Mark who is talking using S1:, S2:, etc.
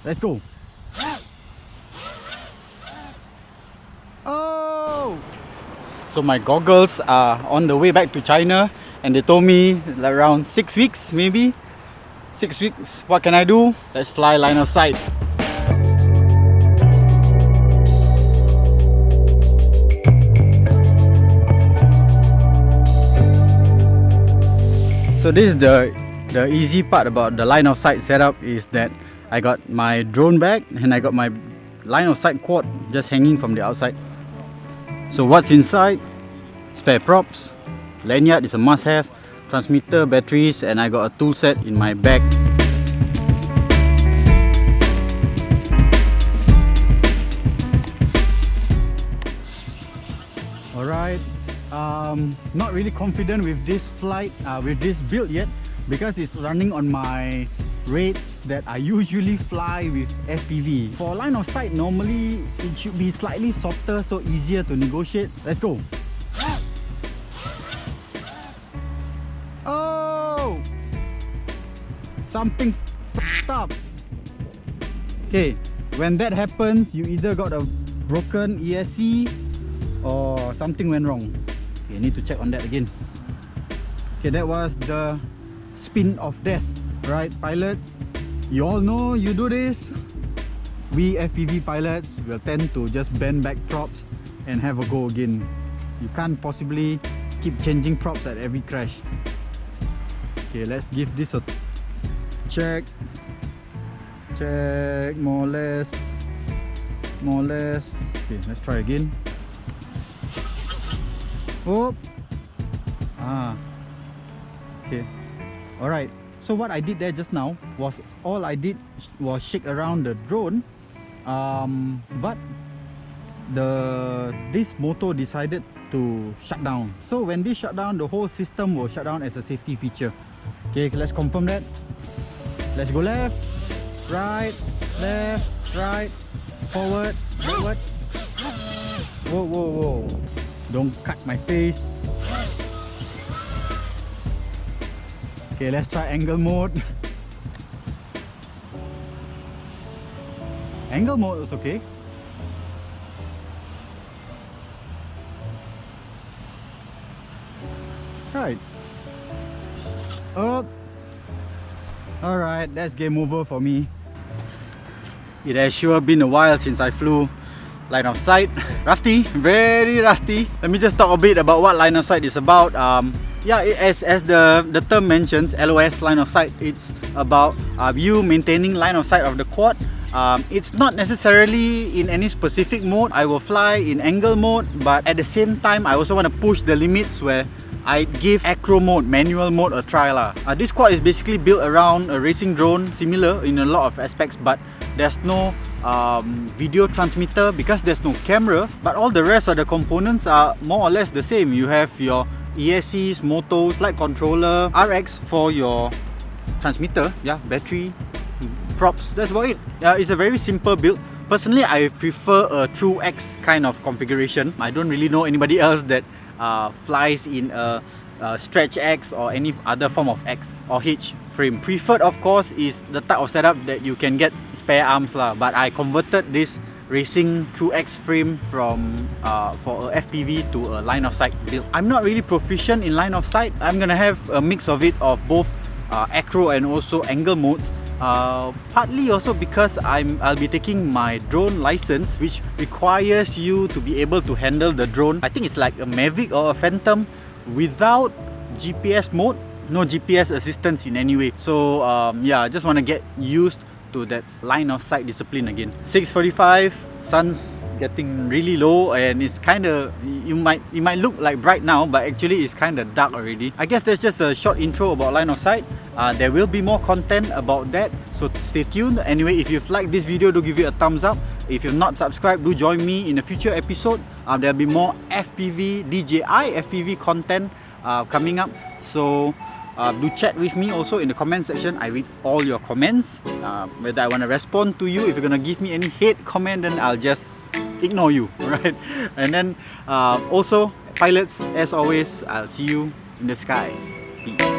S1: Let's go. Oh! So my goggles are on the way back to China, and they told me like around 6 weeks, maybe 6 weeks. What can I do? Let's fly line of sight. So this is the easy part about the line of sight setup, is that I got my drone bag and I got my line of sight quad just hanging from the outside. So what's inside? Spare props, lanyard is a must have, transmitter, batteries, and I got a tool set in my bag. Alright, not really confident with this flight, with this build yet, because it's running on my rates that I usually fly with FPV. For line of sight, normally it should be slightly softer, so easier to negotiate. Let's go. Oh! Something f***ed up. Okay, when that happens, you either got a broken ESC or something went wrong. Okay, need to check on that again. Okay, that was the spin of death. Right, pilots, you all know you do this. We FPV pilots will tend to just bend back props and have a go again. You can't possibly keep changing props at every crash. Okay, let's give this a check. Check, more or less. Okay, let's try again. Oh, okay, all right. So what I did there just now was, all I did was shake around the drone, but this motor decided to shut down. So when this shut down, the whole system will shut down as a safety feature. Okay, let's confirm that. Let's go left, right, forward, backward. Whoa. Don't cut my face. Okay, let's try angle mode. Angle mode is okay. Right. Oh. Alright, that's game over for me. It has sure been a while since I flew line of sight. Rusty, very rusty. Let me just talk a bit about what line of sight is about. Yeah, as the term mentions, LOS, line of sight, it's about you maintaining line of sight of the quad. It's not necessarily in any specific mode. I will fly in angle mode, but at the same time I also want to push the limits where I give acro mode, manual mode a try lah. This quad is basically built around a racing drone, similar in a lot of aspects, but there's no video transmitter because there's no camera, but all the rest of the components are more or less the same. You have your ESCs, motos, flight controller, RX for your transmitter, yeah, battery, props, that's about it. It's a very simple build. Personally, I prefer a true X kind of configuration. I don't really know anybody else that flies in a stretch X or any other form of X or H frame. Preferred, of course, is the type of setup that you can get spare arms lah, but I converted this racing true X frame from for a FPV to a line of sight build. I'm not really proficient in line of sight. I'm gonna have a mix of it, of both acro and also angle modes. Partly also because I'll be taking my drone license, which requires you to be able to handle the drone. I think it's like a Mavic or a Phantom without GPS mode, no GPS assistance in any way. So yeah, I just want to get used to that line of sight discipline again. 6:45, sun's getting really low, and it's kind of, it might look like bright now, but actually it's kind of dark already. I guess that's just a short intro about line of sight. There will be more content about that, so stay tuned. Anyway, if you've liked this video, do give it a thumbs up. If you're not subscribed, do join me in a future episode. There'll be more DJI FPV content coming up, so do chat with me also in the comment section. I read all your comments, whether I want to respond to you. If you're gonna give me any hate comment, then I'll just ignore you, right? And then also, pilots, as always, I'll see you in the skies. Peace.